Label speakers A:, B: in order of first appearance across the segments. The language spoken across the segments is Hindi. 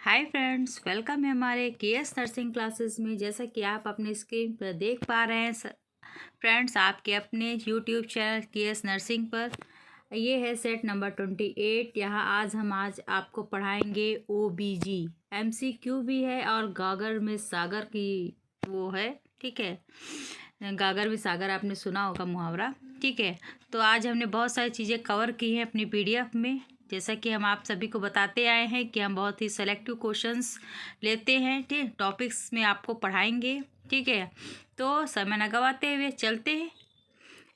A: हाय फ्रेंड्स, वेलकम है हमारे केएस नर्सिंग क्लासेस में। जैसा कि आप अपने स्क्रीन पर देख पा रहे हैं फ्रेंड्स, आपके अपने यूट्यूब चैनल केएस नर्सिंग पर ये है सेट नंबर 28। यहाँ आज आपको पढ़ाएंगे ओबीजी। एमसीक्यू भी है और गागर में सागर की वो है, ठीक है। गागर में सागर आपने सुना होगा मुहावरा, ठीक है। तो आज हमने बहुत सारी चीज़ें कवर की हैं अपनी पीडीएफ में। जैसा कि हम आप सभी को बताते आए हैं कि हम बहुत ही सेलेक्टिव क्वेश्चंस लेते हैं, ठीक, टॉपिक्स में आपको पढ़ाएंगे, ठीक है। तो समय न गवाते हुए चलते हैं।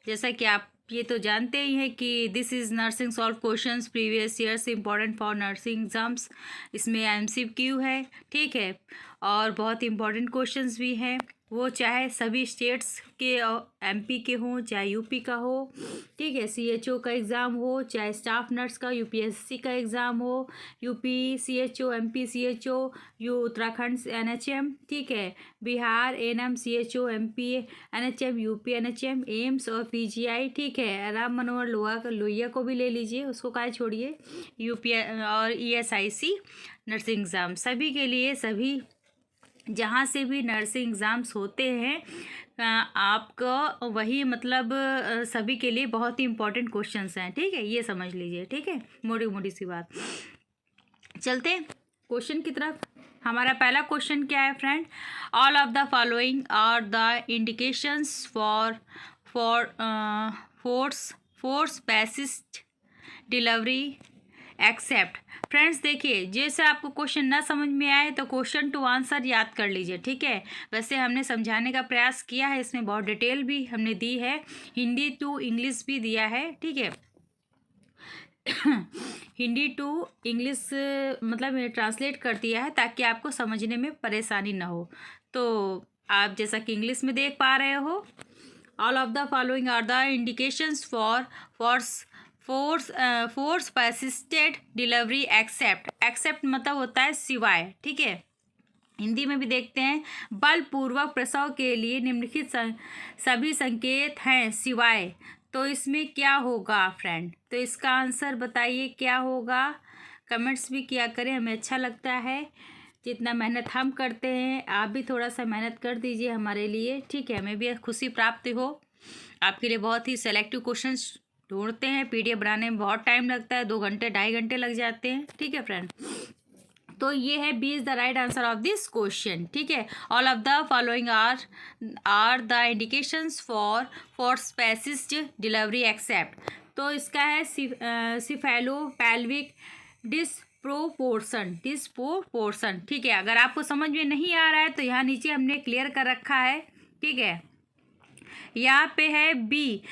A: जैसा कि आप ये तो जानते ही हैं कि this is nursing solve questions previous year से इम्पॉर्टेंट फॉर नर्सिंग एग्ज़ाम्स। इसमें एमसीक्यू है, ठीक है, और बहुत इंपॉर्टेंट क्वेश्चंस भी हैं। वो चाहे सभी स्टेट्स के एमपी के हों, चाहे यूपी का हो, ठीक है, सीएचओ का एग्ज़ाम हो, चाहे स्टाफ नर्स का यूपीएससी का एग्ज़ाम हो, UP CHO, MP CHO, Uttarakhand NHM, ठीक है, Bihar ANM CHO, MP NHM, UP NHM, AIIMS और पीजीआई, ठीक है। राम मनोहर लोहिया को भी ले लीजिए, उसको काहे छोड़िए। यूपी और ईएसआईसी नर्सिंग एग्ज़ाम सभी के लिए, सभी जहाँ से भी नर्सिंग एग्ज़ाम्स होते हैं आपको वही मतलब सभी के लिए बहुत ही इंपॉर्टेंट क्वेश्चंस हैं, ठीक है। ये समझ लीजिए, ठीक है, मोटी मोटी सी बात। चलते हैं क्वेश्चन की तरफ। हमारा पहला क्वेश्चन क्या है friend? All of the following are the indications for forceps assist delivery except. Friends देखिए, जैसे आपको क्वेश्चन ना समझ में आए तो क्वेश्चन टू आंसर याद कर लीजिए, ठीक है। वैसे हमने समझाने का प्रयास किया है, इसमें बहुत डिटेल भी हमने दी है, हिंदी टू इंग्लिश भी दिया है, ठीक है। हिंदी टू इंग्लिश मतलब ट्रांसलेट कर दिया है ताकि आपको समझने में परेशानी ना हो। तो आप जैसा कि इंग्लिश में देख पा रहे हो, all of the following are the indications for forceps assisted delivery except मतलब होता है सिवाय, ठीक है। हिंदी में भी देखते हैं, बलपूर्वक प्रसव के लिए निम्नलिखित सभी संकेत हैं सिवाय। तो इसमें क्या होगा फ्रेंड? तो इसका आंसर बताइए क्या होगा। कमेंट्स भी किया करें, हमें अच्छा लगता है जितना मेहनत हम करते हैं, आप भी थोड़ा सा मेहनत कर दीजिए हमारे लिए, ठीक है। हमें भी खुशी प्राप्त हो। आपके लिए बहुत ही सेलेक्टिव क्वेश्चंस ढूंढते हैं, पीडीएफ बनाने में बहुत टाइम लगता है, 2 घंटे 2.5 घंटे लग जाते हैं, ठीक है फ्रेंड। तो ये है B is the right answer of this question, ठीक है। All of the following are the indications for forceps assist delivery except. तो इसका है सिफेलो पैल्विक डिस्प्रोपोर्शन, ठीक है। अगर आपको समझ में नहीं आ रहा है तो यहाँ नीचे हमने क्लियर कर रखा है, ठीक है। यहाँ पे है बी,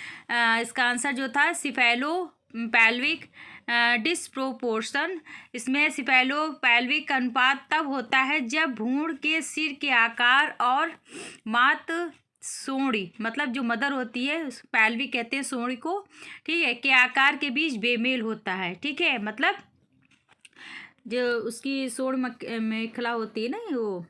A: इसका आंसर जो था सिफेलो पैल्विक डिस्प्रोपोर्शन। इसमें सिफेलो पैल्विक अनुपात तब होता है जब भ्रूण के सिर के आकार और मात सोड़ी, मतलब जो मदर होती है पैल्विक कहते हैं सोड़ी को, ठीक है, के आकार के बीच बेमेल होता है, ठीक है। मतलब जो उसकी सोड़ मेखला होती है ना, वो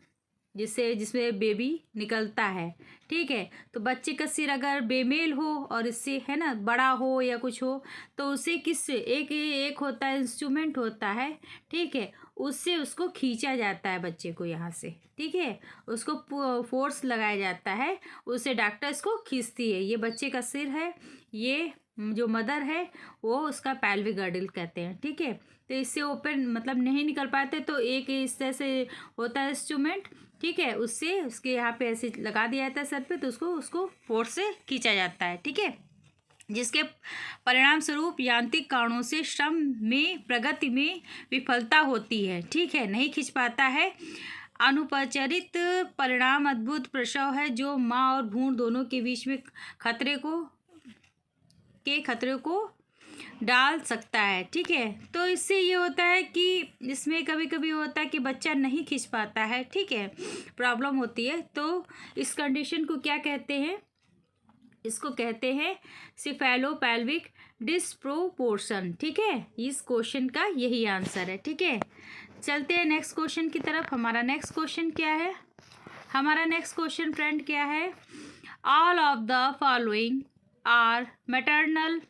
A: जिसमें बेबी निकलता है, ठीक है। तो बच्चे का सिर अगर बेमेल हो और इससे है ना बड़ा हो या कुछ हो, तो उसे किससे एक होता है, इंस्ट्रूमेंट होता है, ठीक है, उससे उसको खींचा जाता है बच्चे को यहाँ से, ठीक है। उसको फोर्स लगाया जाता है, उससे डॉक्टर इसको खींचती है। ये बच्चे का सिर है, ये जो मदर है वो उसका पैल्विक गर्डल कहते हैं, ठीक है। तो इससे ओपन मतलब नहीं निकल पाते तो एक इस तरह से होता है इंस्ट्रूमेंट, ठीक है, उससे उसके यहाँ पे ऐसे लगा दिया जाता है सर पे, तो उसको फोर्स से खींचा जाता है, ठीक है। जिसके परिणाम स्वरूप यांत्रिक कारणों से श्रम में प्रगति में विफलता होती है, ठीक है, नहीं खींच पाता है। अनुपचारित परिणाम अद्भुत प्रसव है जो माँ और भ्रूण दोनों के बीच में खतरे को डाल सकता है, ठीक है। तो इससे ये होता है कि इसमें कभी कभी होता है कि बच्चा नहीं खींच पाता है, ठीक है, प्रॉब्लम होती है। तो इस कंडीशन को क्या कहते हैं? इसको कहते हैं सिफेलो पैल्विक डिस्प्रोपोर्शन, ठीक है। इस क्वेश्चन का यही आंसर है, ठीक है। चलते हैं नेक्स्ट क्वेश्चन की तरफ। हमारा नेक्स्ट क्वेश्चन क्या है? हमारा नेक्स्ट क्वेश्चन फ्रेंड क्या है? All of the following are maternal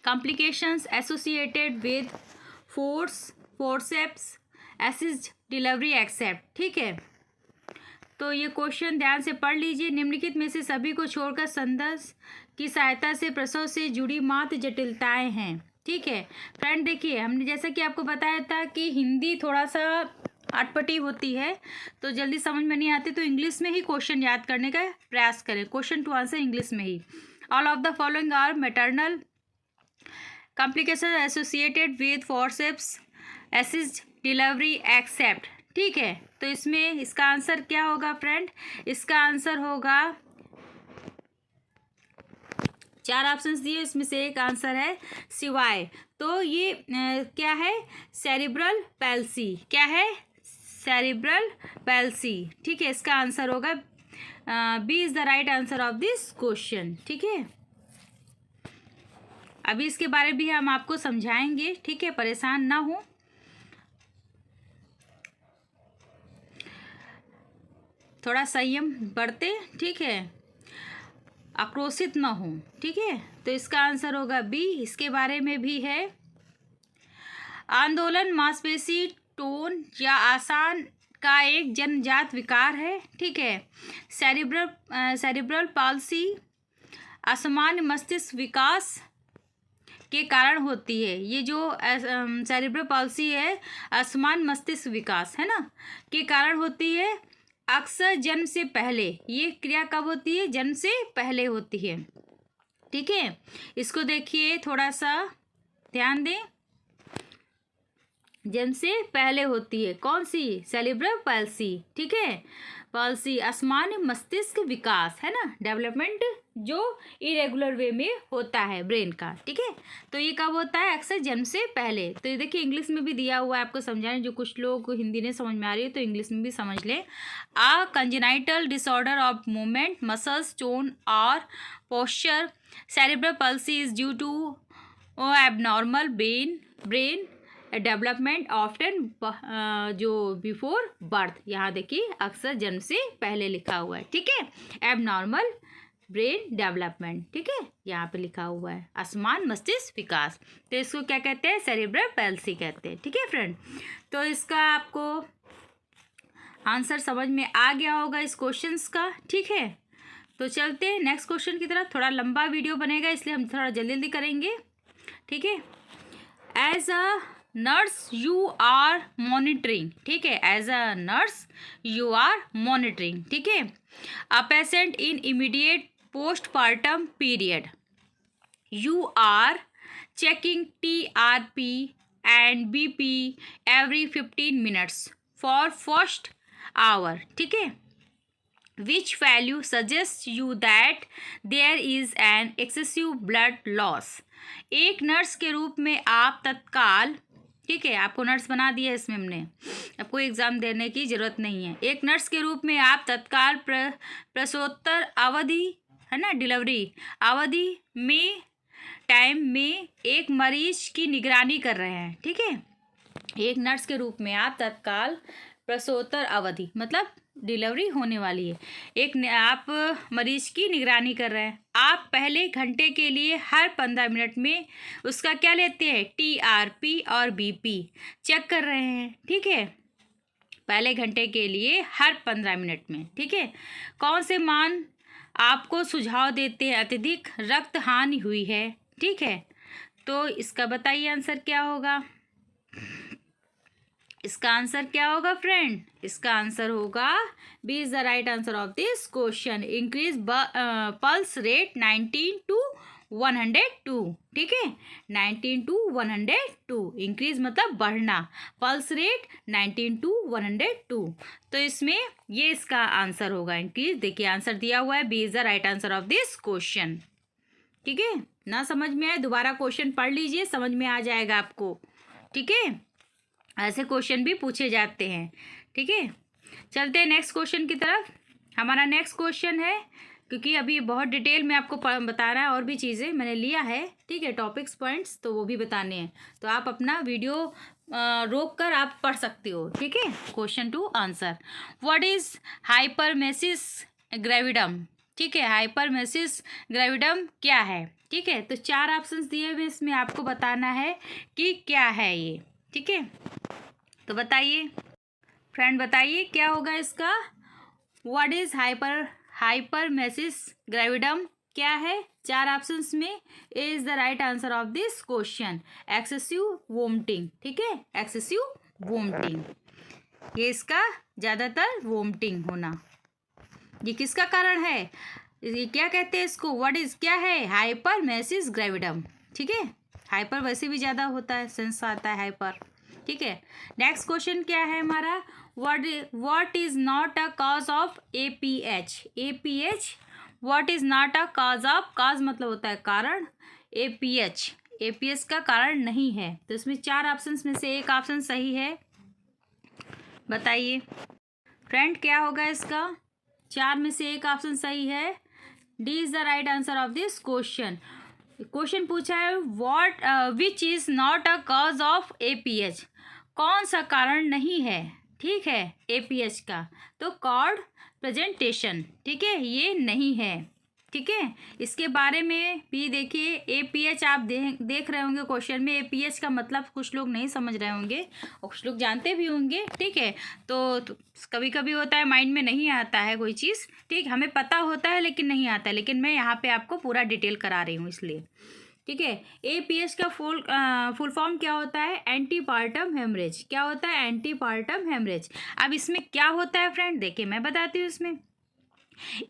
A: complications associated with forceps assist delivery except, ठीक है। तो ये क्वेश्चन ध्यान से पढ़ लीजिए। निम्नलिखित में से सभी को छोड़कर संदर्भ की सहायता से प्रसव से जुड़ी मात्र जटिलताएं हैं, ठीक है। फ्रेंड देखिए, हमने जैसा कि आपको बताया था कि हिंदी थोड़ा सा अटपटी होती है, तो जल्दी समझ में नहीं आती, तो इंग्लिश में ही क्वेश्चन याद करने का प्रयास करें। क्वेश्चन टू आंसर इंग्लिश में ही। All of the following are maternal complication associated with forceps assist delivery except, ठीक है। तो इसमें इसका आंसर क्या होगा फ्रेंड? इसका आंसर होगा, 4 ऑप्शंस दिए, इसमें से एक आंसर है सिवाय। तो ये क्या है? Cerebral palsy. क्या है? सेरिब्रल पैल्सी, ठीक है। इसका आंसर होगा B is the right answer of this question, ठीक है। अभी इसके बारे में भी हम आपको समझाएंगे, ठीक है, परेशान ना हो। थोड़ा संयम बरते, ठीक है, आक्रोशित ना हो, ठीक है। तो इसका आंसर होगा बी। इसके बारे में भी है, आंदोलन मांसपेशी टोन या आसान का एक जन्मजात विकार है, ठीक है। सेरिब्रल पाल्सी असामान्य मस्तिष्क विकास के कारण होती है। ये जो सेरिब्रल पाल्सी है, असमान मस्तिष्क विकास है ना, के कारण होती है, अक्सर जन्म से पहले। ये क्रिया कब होती है? जन्म से पहले होती है, ठीक है। इसको देखिए, थोड़ा सा ध्यान दें, जन्म से पहले होती है। कौन सी? सेरिब्रल पाल्सी, ठीक है। पाल्सी असामान्य मस्तिष्क विकास है ना, डेवलपमेंट जो इरेगुलर वे में होता है ब्रेन का, ठीक है। तो ये कब होता है? अक्सर जन्म से पहले। तो ये देखिए, इंग्लिश में भी दिया हुआ है आपको समझाने, जो कुछ लोग को हिंदी नहीं समझ में आ रही है तो इंग्लिश में भी समझ लें। A congenital disorder of movement, muscles, tone और posture. Cerebral palsy is due to abnormal brain development often जो बिफोर बर्थ। यहाँ देखिए, अक्सर जन्म से पहले लिखा हुआ है, ठीक है। एबनॉर्मल ब्रेन डेवलपमेंट, ठीक है, यहाँ पे लिखा हुआ है असमान मस्तिष्क विकास। तो इसको क्या कहते हैं? सेरिब्रल पैल्सी कहते हैं, ठीक है फ्रेंड। तो इसका आपको आंसर समझ में आ गया होगा इस क्वेश्चंस का, ठीक है। तो चलते हैं नेक्स्ट क्वेश्चन की तरफ। थोड़ा लंबा वीडियो बनेगा, इसलिए हम थोड़ा जल्दी जल्दी करेंगे, ठीक है। As a nurse you are monitoring, ठीक है, as a nurse you are monitoring, ठीक है, a patient in immediate postpartum period. You are checking TRP and BP every 15 minutes for first hour, ठीक है, which value suggests you that there is an excessive blood loss. एक नर्स के रूप में आप तत्काल, ठीक है, आपको नर्स बना दिया इसमें हमने, आपको एग्ज़ाम देने की ज़रूरत नहीं है। एक नर्स के रूप में आप तत्काल प्रसवोत्तर अवधि है ना, डिलीवरी अवधि में टाइम में एक मरीज की निगरानी कर रहे हैं, ठीक है। एक नर्स के रूप में आप तत्काल प्रसवोत्तर अवधि मतलब डिलीवरी होने वाली है, आप मरीज की निगरानी कर रहे हैं। आप पहले घंटे के लिए हर 15 मिनट में उसका क्या लेते हैं? TRP और BP चेक कर रहे हैं, ठीक है, पहले घंटे के लिए हर 15 मिनट में, ठीक है। कौन से मान आपको सुझाव देते हैं अत्यधिक रक्त हानि हुई है, ठीक है। तो इसका बताइए आंसर क्या होगा? इसका आंसर क्या होगा फ्रेंड? इसका आंसर होगा B is the right answer of this question. Increase pulse rate 19 to 102, ठीक है, 19 to 102। इंक्रीज मतलब बढ़ना, पल्स रेट 19 to 102। तो इसमें ये इसका आंसर होगा इंक्रीज। देखिए आंसर दिया हुआ है, B is the right answer of this question, ठीक है। ना समझ में आए दोबारा क्वेश्चन पढ़ लीजिए, समझ में आ जाएगा आपको, ठीक है। ऐसे क्वेश्चन भी पूछे जाते हैं, ठीक है। चलते हैं नेक्स्ट क्वेश्चन की तरफ। हमारा नेक्स्ट क्वेश्चन है, क्योंकि अभी बहुत डिटेल में आपको बता रहा है, और भी चीज़ें मैंने लिया है, ठीक है, टॉपिक्स पॉइंट्स, तो वो भी बताने हैं। तो आप अपना वीडियो रोक कर आप पढ़ सकते हो, ठीक है। Question to answer, what is hyperemesis gravidarum, ठीक है, हाइपरमेसिस ग्रेविडम क्या है, ठीक है। तो 4 ऑप्शंस दिए हुए, इसमें आपको बताना है कि क्या है ये, ठीक है। तो बताइए फ्रेंड, बताइए क्या होगा इसका। व्हाट इज हाइपरमेसिस ग्रेविडम क्या है। 4 ऑप्शंस में A is the right answer of this question. Excessive vomiting, ठीक है, एक्सेसिव वोमिटिंग, ये इसका ज़्यादातर वोमिटिंग होना, ये किसका कारण है, ये क्या कहते हैं इसको, व्हाट इज क्या है, हाइपरमेसिस ग्रेविडम, ठीक है। हाइपर वैसे भी ज़्यादा होता है, सेंस आता है हाइपर, ठीक है। नेक्स्ट क्वेश्चन क्या है हमारा, what is not a cause of APH। APH what is not a cause of, cause मतलब होता है कारण, APH का कारण नहीं है। तो इसमें 4 ऑप्शंस में से एक ऑप्शन सही है, बताइए फ्रेंड क्या होगा इसका। 4 में से एक ऑप्शन सही है, D is the right answer of this question. Question पूछा है which is not a cause of APH, कौन सा कारण नहीं है, ठीक है, APH का, तो कॉर्ड प्रेजेंटेशन, ठीक है, ये नहीं है, ठीक है। इसके बारे में भी देखिए, APH आप देख रहे होंगे क्वेश्चन में, APH का मतलब कुछ लोग नहीं समझ रहे होंगे और कुछ लोग जानते भी होंगे, ठीक है। तो कभी कभी होता है माइंड में नहीं आता है कोई चीज़, ठीक, हमें पता होता है लेकिन नहीं आता है, लेकिन मैं यहाँ पे आपको पूरा डिटेल करा रही हूँ इसलिए, ठीक है। APH का फुल फॉर्म क्या होता है, एंटीपार्टम हेमरेज, क्या होता है, एंटीपार्टम हेमरेज। अब इसमें क्या होता है फ्रेंड, देखिए मैं बताती हूँ इसमें,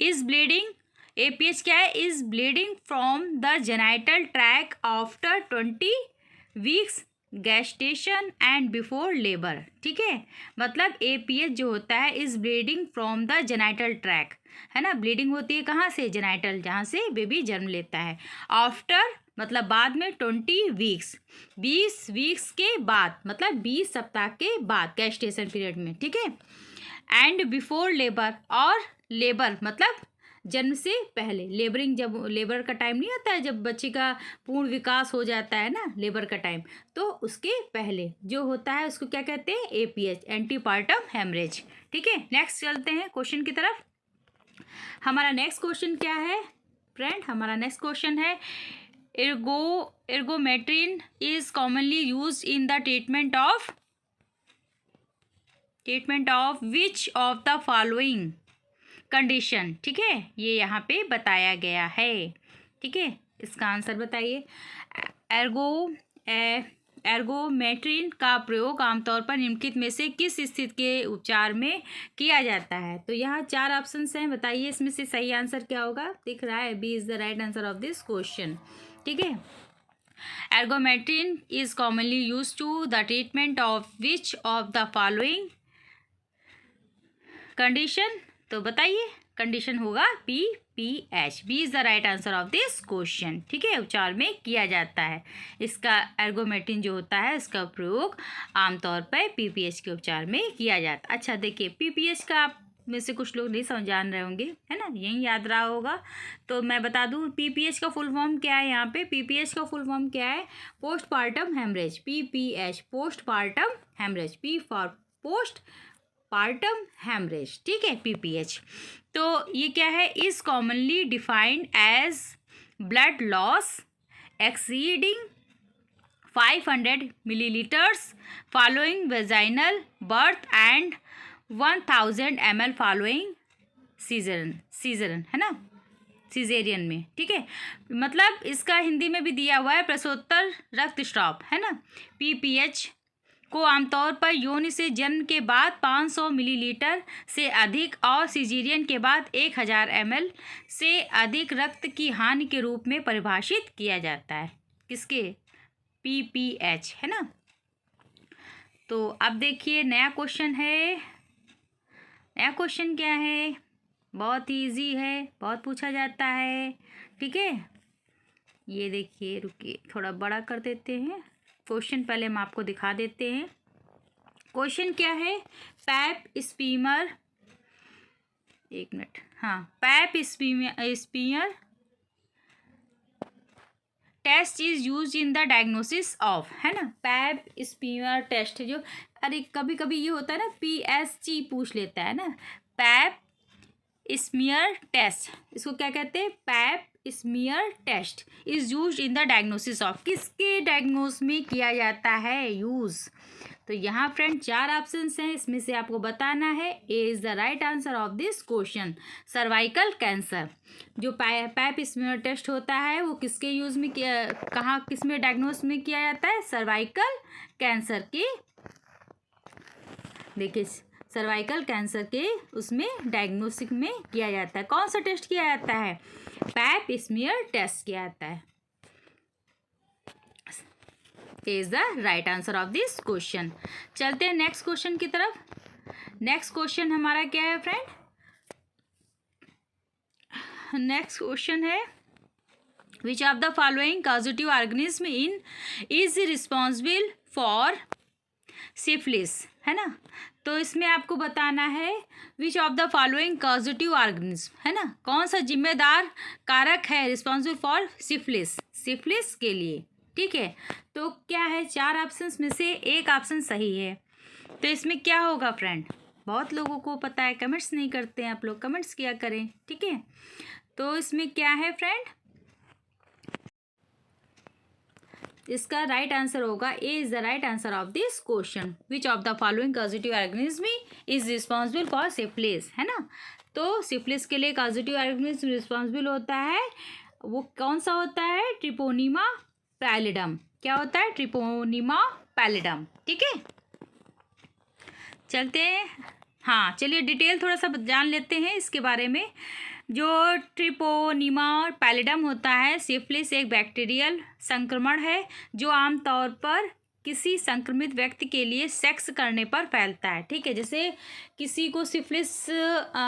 A: इज ब्लीडिंग, APH क्या है, is bleeding from the genital tract after 20 weeks gestation and before labour, ठीक है। मतलब APH जो होता है is bleeding from the genital tract, है ना, ब्लीडिंग होती है कहाँ से, जेनाइटल, जहाँ से बेबी जन्म लेता है। आफ्टर मतलब बाद में, 20 वीक्स 20 वीक्स के बाद, मतलब 20 सप्ताह के बाद गैस्टेशन पीरियड में, ठीक है। एंड बिफोर लेबर, और लेबर मतलब जन्म से पहले, लेबरिंग, जब लेबर का टाइम नहीं आता है, जब बच्चे का पूर्ण विकास हो जाता है ना, लेबर का टाइम, तो उसके पहले जो होता है उसको क्या कहते हैं, APH, एंटीपार्टम हेमरेज, ठीक है। नेक्स्ट चलते हैं क्वेश्चन की तरफ। हमारा नेक्स्ट क्वेश्चन क्या है फ्रेंड, हमारा नेक्स्ट क्वेश्चन है, ergometrine is commonly use in the treatment of which of the following condition, ठीक है, ये यहाँ पे बताया गया है, ठीक है। इसका आंसर बताइए। एर्गोमेट्रिन का प्रयोग आमतौर पर निम्नलिखित में से किस स्थिति के उपचार में किया जाता है। तो यहाँ 4 ऑप्शंस हैं, बताइए इसमें से सही आंसर क्या होगा, दिख रहा है, B is the right answer of this question, ठीक है। Ergometrine is commonly use to the treatment of which of the following condition, तो बताइए कंडीशन होगा PPH, B is the right answer of this question, ठीक है, उपचार में किया जाता है। इसका एर्गोमेट्रिन जो होता है इसका प्रयोग आमतौर पर PPH के उपचार में किया जाता है। अच्छा देखिए, PPH का आप में से कुछ लोग नहीं जान रहे होंगे, है ना, यही याद रहा होगा, तो मैं बता दूं PPH का फुल फॉर्म क्या है। यहाँ पे PPH का फुल फॉर्म क्या है, postpartum haemorrhage, PPH, postpartum haemorrhage, P for postpartum haemorrhage, ठीक है, PPH। तो ये क्या है, is commonly defined as blood loss exceeding 500 millilitres following vaginal birth and 1000 ml following caesarean, है ना, सीजेरियन में, ठीक है। मतलब इसका हिंदी में भी दिया हुआ है, प्रसवोत्तर रक्तस्राव, है ना। PPH को आमतौर पर योनि से जन्म के बाद 500 मिलीलीटर से अधिक और सीजेरियन के बाद 1000 ml से अधिक रक्त की हानि के रूप में परिभाषित किया जाता है, किसके, PPH, है ना। तो अब देखिए नया क्वेश्चन है, नया क्वेश्चन क्या है, बहुत ही ईजी है, बहुत पूछा जाता है, ठीक है। ये देखिए, रुकिए थोड़ा बड़ा कर देते हैं क्वेश्चन, पहले हम आपको दिखा देते हैं। क्वेश्चन क्या है, पैप स्पीमर, एक मिनट, हाँ, pap smear test is use in the diagnosis of, है ना, पैप स्पीमर टेस्ट जो, अरे कभी कभी ये होता है ना, PSG पूछ लेता है ना, पैप स्मीयर टेस्ट, इसको क्या कहते हैं, pap smear test is use in the diagnosis of, किसके डायग्नोस में किया जाता है यूज़, तो यहाँ फ्रेंड 4 ऑप्शंस हैं, इसमें से आपको बताना है A is the right answer of this question. Cervical cancer, जो पैप स्मीयर टेस्ट होता है वो किसके यूज़ में किया, कहाँ किस में डायग्नोस में किया जाता है? सर्वाइकल कैंसर के, देखिए सर्वाइकल कैंसर के उसमें डायग्नोसिस में किया जाता है। कौन सा टेस्ट किया जाता है? पैप स्मीयर टेस्ट किया जाता है। Is the right answer of this question. चलते हैं नेक्स्ट क्वेश्चन की तरफ। नेक्स्ट क्वेश्चन हमारा क्या है फ्रेंड? नेक्स्ट क्वेश्चन है विच of the following causative organism in is responsible for syphilis, है ना। तो इसमें आपको बताना है विच of the following causative organism, है ना, कौन सा जिम्मेदार कारक है रिस्पॉन्सिबल फॉर सिफिलिस, सिफिलिस के लिए, ठीक है। तो क्या है? 4 ऑप्शंस में से एक ऑप्शन सही है। तो इसमें क्या होगा फ्रेंड? बहुत लोगों को पता है, कमेंट्स नहीं करते हैं आप लोग, कमेंट्स किया करें, ठीक है। तो इसमें क्या है फ्रेंड? इसका राइट आंसर होगा A is the right answer of this question. Which of the following causative organism is responsible for syphilis, है ना। तो सिफिलिस के लिए कॉजेटिव ऑर्गेनिज्म रिस्पॉन्सिबल होता है, वो कौन सा होता है? Treponema pallidum. क्या होता है? ट्रिपोनिमा पैलिडम, ठीक है। चलते हैं, हाँ चलिए डिटेल थोड़ा सा जान लेते हैं इसके बारे में। जो ट्रिपोनिमा पैलिडम होता है, सिफिलिस एक बैक्टीरियल संक्रमण है जो आमतौर पर किसी संक्रमित व्यक्ति के लिए सेक्स करने पर फैलता है, ठीक है। जैसे किसी को सिफिलिस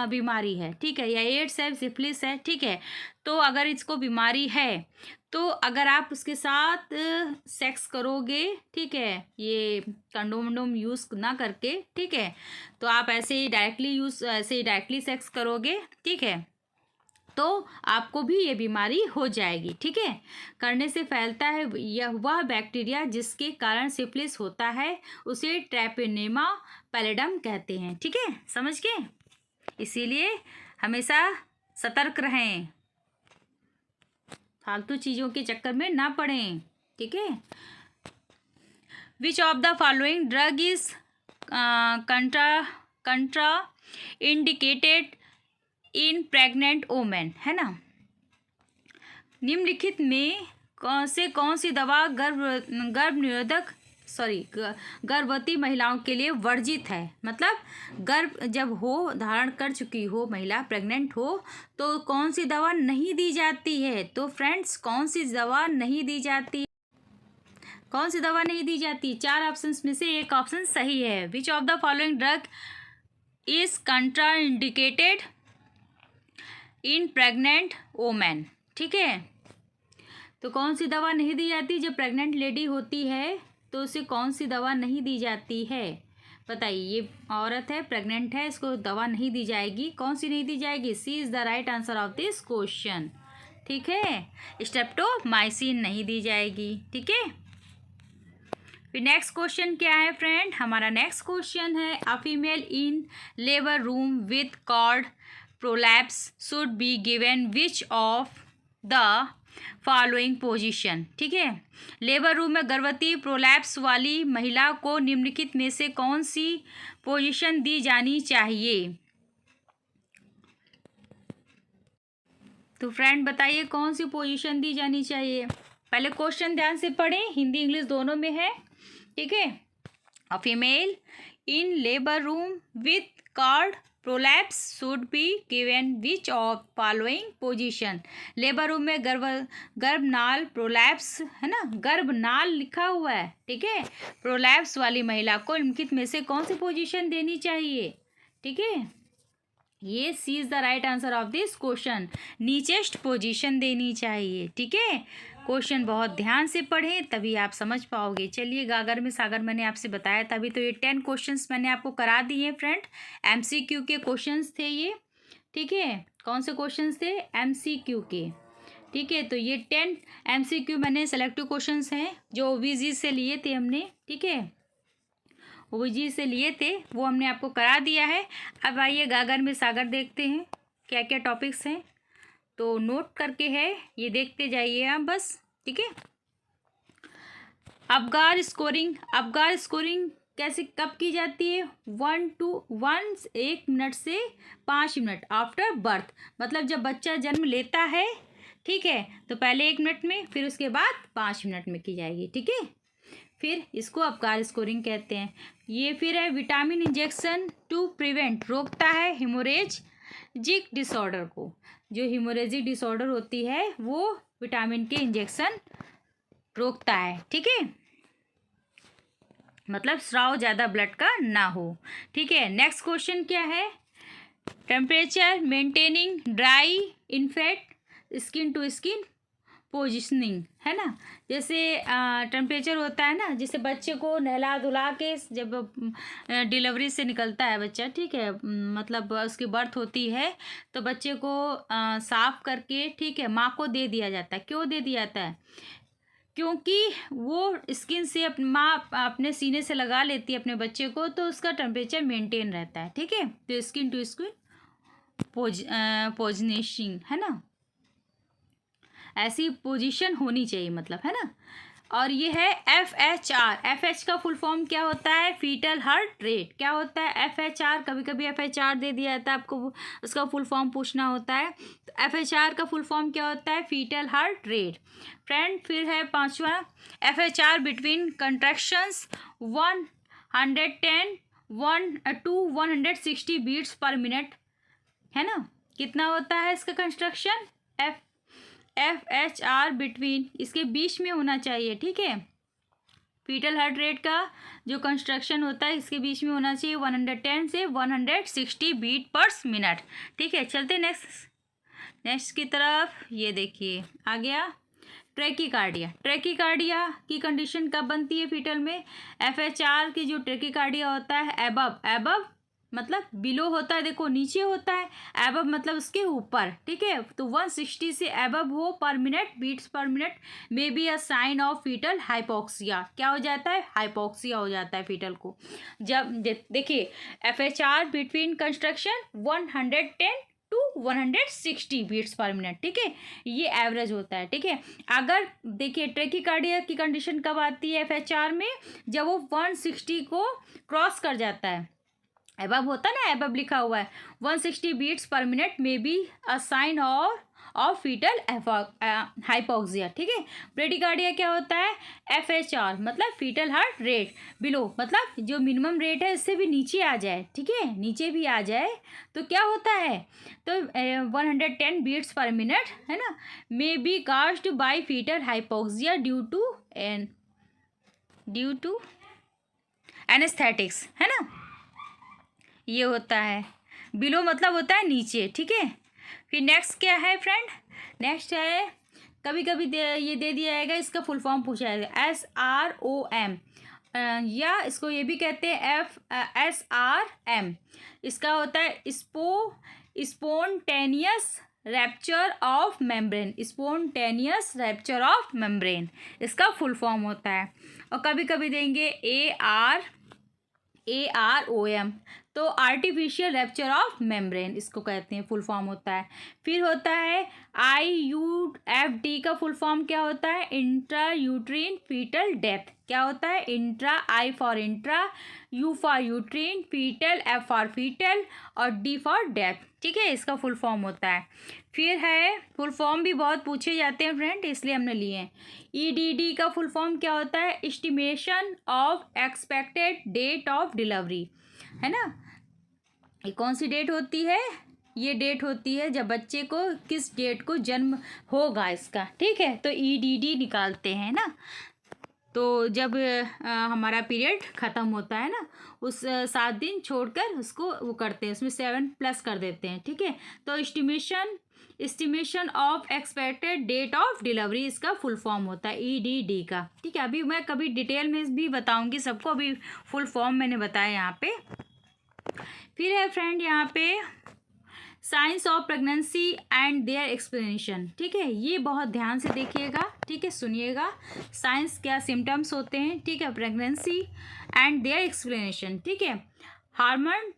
A: बीमारी है, ठीक है, या एड्स है, सिफिलिस है, ठीक है। तो अगर इसको बीमारी है तो अगर आप उसके साथ सेक्स करोगे, ठीक है, ये कंडोम वंडोम यूज़ ना करके, ठीक है, तो आप ऐसे ही डायरेक्टली सेक्स करोगे, ठीक है, तो आपको भी ये बीमारी हो जाएगी, ठीक है। करने से फैलता है यह वह बैक्टीरिया जिसके कारण सिफिलिस होता है, उसे ट्रैपोनिमा पैलिडम कहते हैं, ठीक है, समझ गए। इसीलिए हमेशा सतर्क रहें, फालतू चीज़ों के चक्कर में ना पड़ें, ठीक है। विच of the following drug is कंट्रा indicated in pregnant women, है ना। निम्नलिखित में कौन सी दवा गर्भवती महिलाओं के लिए वर्जित है? मतलब गर्भ जब हो, धारण कर चुकी हो महिला, प्रेग्नेंट हो, तो कौन सी दवा नहीं दी जाती है? तो फ्रेंड्स कौन सी दवा नहीं दी जाती? कौन सी दवा नहीं दी जाती? 4 ऑप्शंस में से एक ऑप्शन सही है। विच of the following drug is कंट्रा indicated in pregnant women, ठीक है। तो कौन सी दवा नहीं दी जाती? जब प्रेग्नेंट लेडी होती है तो उसे कौन सी दवा नहीं दी जाती है? बताइए, ये औरत है, प्रेग्नेंट है, इसको दवा नहीं दी जाएगी, कौन सी नहीं दी जाएगी? C is the right answer of this question, ठीक है। स्ट्रेप्टोमाइसिन नहीं दी जाएगी, ठीक है। फिर नेक्स्ट क्वेश्चन क्या है फ्रेंड? हमारा नेक्स्ट क्वेश्चन है a female in labour room with cord prolapse should be given which of the following position, ठीक है। लेबर रूम में गर्भवती प्रोलैप्स वाली महिला को निम्नलिखित में से कौन सी पोजीशन दी जानी चाहिए? तो फ्रेंड बताइए कौन सी पोजीशन दी जानी चाहिए? पहले क्वेश्चन ध्यान से पढ़ें, हिंदी इंग्लिश दोनों में है, ठीक है। A female in labour room with cord prolapse should be given which of following position. Labour room में गर्भनाल प्रोलैप्स, है ना, गर्भनाल लिखा हुआ है, ठीक है। प्रोलैप्स वाली महिला को निम्नलिखित में से कौन सी पोजीशन देनी चाहिए? ठीक है, ये C is the right answer of this question, नीचेस्ट पोजीशन देनी चाहिए, ठीक है। क्वेश्चन बहुत ध्यान से पढ़ें तभी आप समझ पाओगे। चलिए गागर में सागर मैंने आपसे बताया, तभी तो ये 10 क्वेश्चंस मैंने आपको करा दिए फ्रेंड। एमसीक्यू के क्वेश्चंस थे ये, ठीक है। कौन से क्वेश्चंस थे? एमसीक्यू के, ठीक है। तो ये 10 एमसीक्यू मैंने सेलेक्टिव क्वेश्चंस हैं जो ओवीजी से लिए थे हमने, ठीक है, ओवीजी से लिए थे, वो हमने आपको करा दिया है। अब आइए गागर में सागर देखते हैं क्या क्या टॉपिक्स हैं, तो नोट करके है ये देखते जाइए आप बस, ठीक है। अबगार स्कोरिंग कैसे कब की जाती है? 1 मिनट से 5 मिनट आफ्टर बर्थ, मतलब जब बच्चा जन्म लेता है, ठीक है, तो पहले 1 मिनट में, फिर उसके बाद 5 मिनट में की जाएगी, ठीक है। फिर इसको अपकार स्कोरिंग कहते हैं। ये फिर है विटामिन इंजेक्शन टू प्रिवेंट, रोकता है हिमोरेजिक डिसऑर्डर को। जो हिमोरेजिक डिसऑर्डर होती है वो विटामिन के इंजेक्शन रोकता है, ठीक है, मतलब स्राव ज़्यादा ब्लड का ना हो, ठीक है। नेक्स्ट क्वेश्चन क्या है? Temperature maintaining dry infant skin to skin positioning, है ना। जैसे टेम्परेचर होता है ना, जैसे बच्चे को नहला धुला के जब डिलीवरी से निकलता है बच्चा, ठीक है, मतलब उसकी बर्थ होती है, तो बच्चे को साफ करके, ठीक है, माँ को दे दिया जाता है। क्यों दे दिया जाता है? क्योंकि वो स्किन से माँ अपने सीने से लगा लेती है अपने बच्चे को, तो उसका टेम्परेचर मेंटेन रहता है, ठीक है। तो स्किन टू स्किन पोजिशनिंग, है ना, ऐसी पोजीशन होनी चाहिए, मतलब, है ना। और ये है FHR। FH का फुल फॉर्म क्या होता है? Fetal heart rate. क्या होता है FHR? कभी कभी FHR दे दिया जाता है आपको, उसका फुल फॉर्म पूछना होता है। तो FHR का फुल फॉर्म क्या होता है? Fetal heart rate. फ्रेंड, फिर है 5वां, FHR between contractions 110 to 160 beats per minute, है ना। कितना होता है इसका कंस्ट्रक्शन? FHR बिटवीन, इसके बीच में होना चाहिए, ठीक है। फीटल हार्ट रेट का जो कंस्ट्रक्शन होता है इसके बीच में होना चाहिए 110 से 160 बीट पर मिनट, ठीक है। चलते नेक्स्ट की तरफ। ये देखिए आ गया ट्रैकीकार्डिया। ट्रैकीकार्डिया की कंडीशन कब बनती है फीटल में? FHR की जो ट्रैकीकार्डिया होता है एबव मतलब बिलो होता है, देखो नीचे होता है, एबव मतलब उसके ऊपर, ठीक है। तो 160 से एबव हो per minute, beats per minute, may be a sign of fetal hypoxia. क्या हो जाता है? हाइपोक्सिया हो जाता है फीटल को। जब देखिए FHR between contractions 110 to 160 beats per minute, ठीक है, ये एवरेज होता है, ठीक है। अगर देखिए ट्रैकीकार्डिया की कंडीशन कब आती है FHR में? जब वो 160 को क्रॉस कर जाता है, एबव होता है ना, एबव लिखा हुआ है, 160 beats per minute may be a sign of fetal hypoxia, ठीक है। ब्रेडिकार्डिया क्या होता है? FHR मतलब फीटल हार्ट रेट बिलो, मतलब जो मिनिमम रेट है इससे भी नीचे आ जाए, ठीक है, नीचे भी आ जाए तो क्या होता है? तो 110 बीट्स पर मिनट, है ना, may be caused by fetal hypoxia due to anaesthetics, है ना। ये होता है बिलो मतलब होता है नीचे, ठीक है। फिर नेक्स्ट क्या है फ्रेंड? नेक्स्ट है कभी कभी ये दे दिया जाएगा, इसका फुल फॉर्म पूछा जाएगा SROM, या इसको ये भी कहते हैं SRM। इसका होता है spontaneous rapture of membrane. Spontaneous rapture of membrane इसका फुल फॉर्म होता है। और कभी कभी देंगे AROM, तो आर्टिफिशियल रैप्चर ऑफ मेम्ब्रेन इसको कहते हैं, फुल फॉर्म होता है। फिर होता है IUFD का फुल फॉर्म क्या होता है? इंट्रा यूट्रीन फीटल डेप्थ। क्या होता है? Intra, I for intra, U for uterine, fetal, F for fetal और D फॉर डेप्थ, ठीक है, इसका फुल फॉर्म होता है। फिर है फुल फॉर्म भी बहुत पूछे जाते हैं फ्रेंड, इसलिए हमने लिए हैं। EDD का फुल फॉर्म क्या होता है? Estimation of expected date of delivery, है ना। ये कौन सी डेट होती है? ये डेट होती है जब बच्चे को किस डेट को जन्म होगा इसका, ठीक है। तो EDD निकालते हैं ना, तो जब हमारा पीरियड ख़त्म होता है ना, उस 7 दिन छोड़कर उसको वो करते हैं, उसमें 7 प्लस कर देते हैं, ठीक है। तो estimation of expected date of delivery इसका फुल फॉर्म होता है EDD का, ठीक है। अभी मैं कभी डिटेल में भी बताऊंगी सबको, अभी फुल फॉर्म मैंने बताया यहाँ पे। फिर है फ्रेंड यहाँ पे science of pregnancy and their explanation, ठीक है, ये बहुत ध्यान से देखिएगा, ठीक है, सुनिएगा। साइंस क्या सिम्टम्स होते हैं, ठीक है, प्रेगनेंसी एंड देयर एक्सप्लेनेशन, ठीक है। हार्टमैन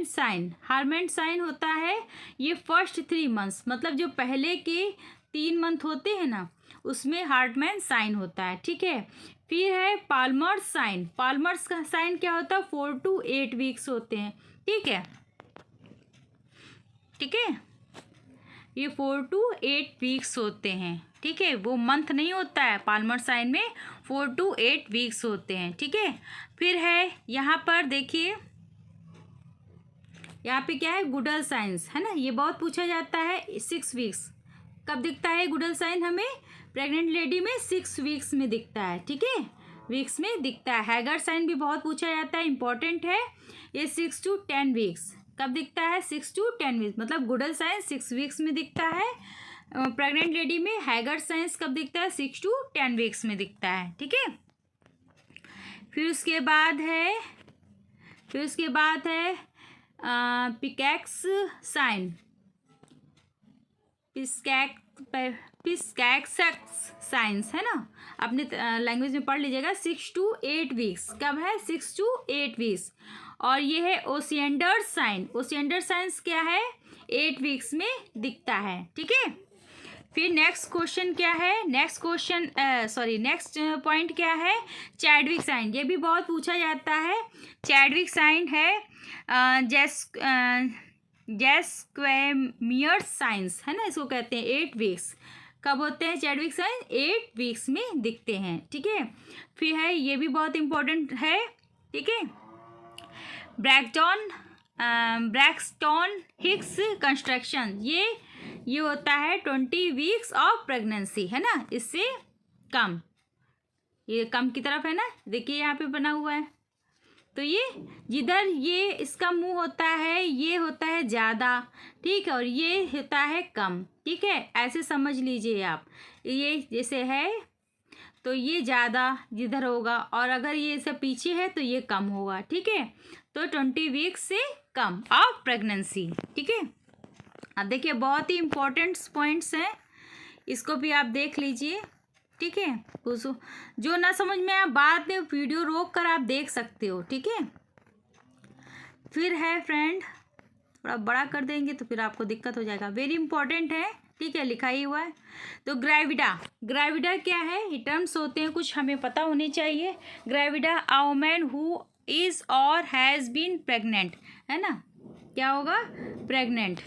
A: साइन होता है ये फर्स्ट 3 मंथ्स, मतलब जो पहले के 3 मंथ होते हैं ना, उसमें हार्टमैन साइन होता है, ठीक है। फिर है पाल्मर्स साइन। पाल्मर्स का साइन क्या होता है? 4 to 8 वीक्स होते हैं, ठीक है, ठीक है। ये 4 to 8 वीक्स होते हैं, ठीक है। वो मंथ नहीं होता है, पाल्मर साइन में 4 to 8 वीक्स होते हैं, ठीक है। फिर है यहाँ पर देखिए, यहाँ पे क्या है? गुडल साइंस, है ना, ये बहुत पूछा जाता है। 6 वीक्स कब दिखता है गुडल साइन? हमें प्रेग्नेंट लेडी में 6 वीक्स में दिखता है, ठीक है, वीक्स में दिखता है। हैगर साइन भी बहुत पूछा जाता है, इंपॉर्टेंट है। ये 6 to 10 वीक्स कब दिखता है? 6 to 10 वीक्स, मतलब गुडल साइन 6 वीक्स में दिखता है प्रेग्नेंट लेडी में। हैगर साइंस कब दिखता है? 6 to 10 वीक्स में दिखता है, ठीक है। फिर उसके बाद है पिकैक्स साइन। पिस्कैक्सक्स साइंस, है ना, अपने लैंग्वेज में पढ़ लीजिएगा। 6 to 8 वीक्स कब है? 6 to 8 वीक्स। और ये है ओसिएंडर साइन। ओसिएंडर साइंस क्या है? 8 वीक्स में दिखता है, ठीक है। फिर नेक्स्ट क्वेश्चन क्या है? नेक्स्ट पॉइंट क्या है? Chadwick sign. ये भी बहुत पूछा जाता है। चैडविक साइन है जैस्क्वेमियर साइंस, है ना, इसको कहते हैं। 8 वीक्स कब होते हैं चैडविक साइन? 8 वीक्स में दिखते हैं, ठीक है। फिर है, ये भी बहुत इंपॉर्टेंट है, ठीक है, ब्रैक्सटन हिक्स कंस्ट्रक्शन। ये होता है 20 वीक्स ऑफ प्रेगनेंसी, है ना, इससे कम, ये कम की तरफ है ना, देखिए यहाँ पे बना हुआ है। तो ये जिधर ये इसका मुंह होता है ये होता है ज़्यादा, ठीक है, और ये होता है कम, ठीक है, ऐसे समझ लीजिए आप। ये जैसे है तो ये ज़्यादा जिधर होगा, और अगर ये इससे पीछे है तो ये कम होगा, ठीक है। तो 20 वीक्स से कम ऑफ प्रेगनेंसी, ठीक है। अब देखिए बहुत ही इम्पोर्टेंट पॉइंट्स हैं, इसको भी आप देख लीजिए, ठीक है। जो ना समझ में आप बाद में वीडियो रोक कर आप देख सकते हो, ठीक है। फिर है फ्रेंड, थोड़ा बड़ा कर देंगे तो फिर आपको दिक्कत हो जाएगा, वेरी इंपॉर्टेंट है, ठीक है, लिखा ही हुआ है। तो ग्रेविडा क्या है? ये टर्म्स होते हैं, कुछ हमें पता होनी चाहिए। Gravida a woman who is or has been pregnant, है ना, क्या होगा? प्रेग्नेंट।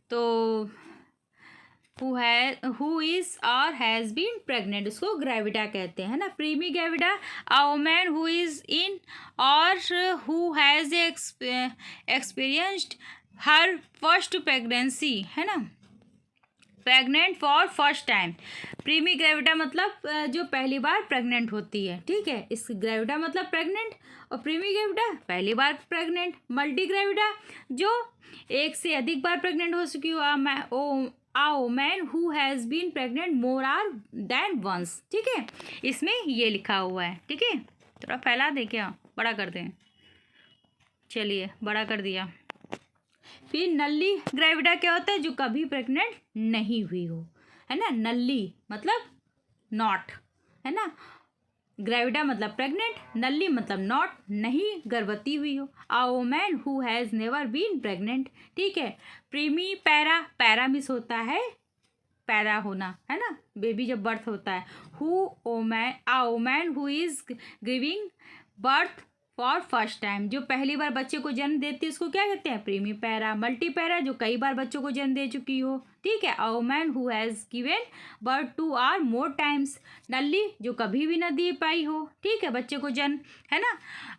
A: तो who is or has been pregnant, उसको ग्रेविडा कहते हैं ना। Primigravida a woman who is in or who has experienced her first pregnancy, है ना, pregnant for first time. Primigravida मतलब जो पहली बार प्रेग्नेंट होती है, ठीक है। इस ग्रेविडा मतलब प्रेग्नेंट, और प्रीमी ग्रेविडा पहली बार प्रेग्नेंट। मल्टी ग्रेविडा जो एक से अधिक बार प्रेग्नेंट हो चुकी हो, a woman who has been pregnant more than once, ठीक है, इसमें ये लिखा हुआ है, ठीक है। थोड़ा फैला दे, क्या बड़ा कर दें? चलिए बड़ा कर दिया। फिर नल्ली ग्रेविडा क्या होता है? जो कभी प्रेग्नेंट नहीं हुई हो, है ना। नल्ली मतलब नॉट, है ना, ग्रेविडा मतलब प्रेग्नेंट, नल्ली मतलब नॉट, नहीं गर्भवती हुई हो। A woman who has never been pregnant, ठीक है। प्रीमी पैरा मिस होता है पैदा होना, है ना, बेबी जब बर्थ होता है। A woman who is giving birth for first time, जो पहली बार बच्चे को जन्म देती है उसको क्या कहते हैं? प्रीमी पैरा। मल्टी पैरा जो कई बार बच्चों को जन्म दे चुकी हो, ठीक है। A woman who has given birth 2 or more times. नल्ली जो कभी भी न दे पाई हो, ठीक है, बच्चे को जन्म, है ना।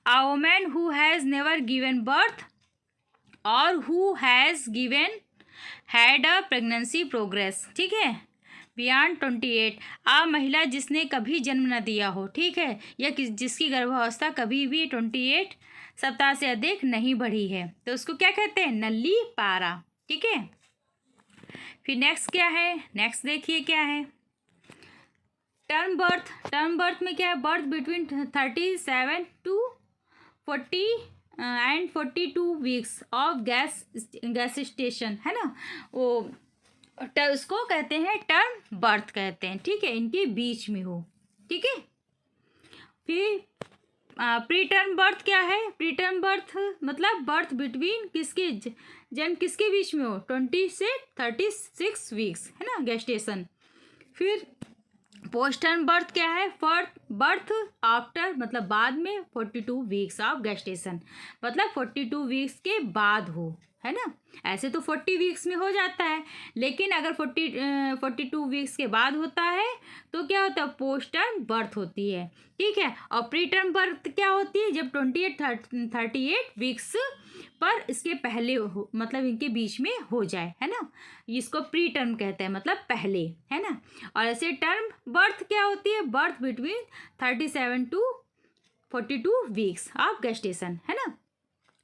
A: A woman who has never given birth or who has given had a pregnancy progress, ठीक है, बियॉन्ड 28। आ महिला जिसने कभी जन्म न दिया हो, ठीक है, या जिसकी गर्भावस्था कभी भी 28 सप्ताह से अधिक नहीं बढ़ी है, तो उसको क्या कहते हैं? नल्ली पारा, ठीक है। फिर नेक्स्ट क्या है? नेक्स्ट देखिए क्या है? टर्म बर्थ में क्या है? Birth between 37 to 40 and 42 weeks of gestation, है ना, वो उसको कहते हैं टर्म बर्थ कहते हैं, ठीक है, इनके बीच में हो, ठीक है। फिर प्री टर्म बर्थ क्या है? प्री टर्म बर्थ मतलब बर्थ बिटवीन किसके जन्म किसके बीच में हो? 20 से 36 वीक्स, है ना, गेस्टेशन। फिर पोस्ट टर्म बर्थ क्या है? बर्थ आफ्टर मतलब बाद में 42 वीक्स ऑफ गेस्टेशन, मतलब 42 वीक्स के बाद हो, है ना। ऐसे तो 40 वीक्स में हो जाता है, लेकिन अगर 42 वीक्स के बाद होता है तो क्या होता है? पोस्ट टर्म बर्थ होती है, ठीक है। और प्री टर्म बर्थ क्या होती है? जब 38 वीक्स पर इसके पहले हो, मतलब इनके बीच में हो जाए, है ना। इसको प्री टर्म कहते हैं, मतलब पहले, है ना। और ऐसे टर्म बर्थ क्या होती है? Birth between 37 to 42 weeks of gestation, है ना।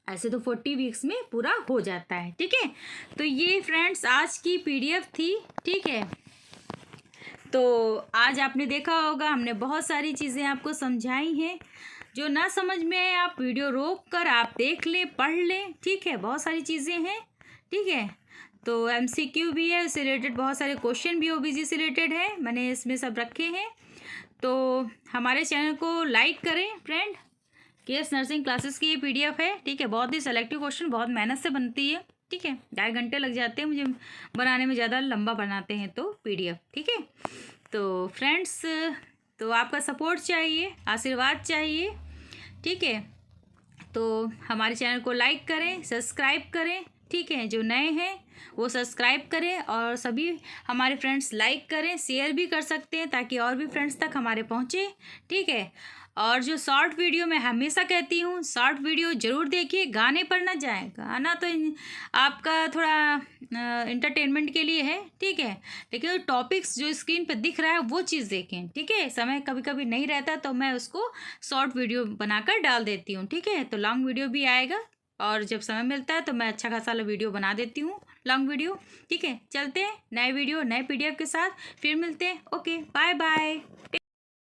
A: ऐसे तो 40 वीक्स में पूरा हो जाता है, ठीक है। तो ये फ्रेंड्स आज की PDF थी, ठीक है। तो आज आपने देखा होगा हमने बहुत सारी चीज़ें आपको समझाई हैं। जो ना समझ में आए आप वीडियो रोक कर आप देख लें, पढ़ लें, ठीक है। बहुत सारी चीज़ें हैं, ठीक है। तो MCQ भी है, उससे रिलेटेड बहुत सारे क्वेश्चन भी OBG से रिलेटेड है, मैंने इसमें सब रखे हैं। तो हमारे चैनल को लाइक करें फ्रेंड। KS नर्सिंग क्लासेस की ये PDF है, ठीक है। बहुत ही सेलेक्टिव क्वेश्चन, बहुत मेहनत से बनती है, ठीक है। 2.5 घंटे लग जाते हैं मुझे बनाने में, ज़्यादा लंबा बनाते हैं तो PDF, ठीक है। तो फ्रेंड्स, तो आपका सपोर्ट चाहिए, आशीर्वाद चाहिए, ठीक है। तो हमारे चैनल को लाइक करें, सब्सक्राइब करें, ठीक है। जो नए हैं वो सब्सक्राइब करें, और सभी हमारे फ्रेंड्स लाइक करें, शेयर भी कर सकते हैं ताकि और भी फ्रेंड्स तक हमारे पहुँचे, ठीक है। और जो शॉर्ट वीडियो मैं हमेशा कहती हूँ, शॉर्ट वीडियो ज़रूर देखिए, गाने पर ना जाएं। गाना तो आपका थोड़ा इंटरटेनमेंट के लिए है, ठीक है, लेकिन टॉपिक्स जो स्क्रीन पर दिख रहा है वो चीज़ देखें, ठीक है। समय कभी कभी नहीं रहता तो मैं उसको शॉर्ट वीडियो बनाकर डाल देती हूँ, ठीक है। तो लॉन्ग वीडियो भी आएगा, और जब समय मिलता है तो मैं अच्छा खासा वीडियो बना देती हूँ, लॉन्ग वीडियो, ठीक है। चलते हैं नए वीडियो नए PDF के साथ, फिर मिलते हैं। Okay, bye bye.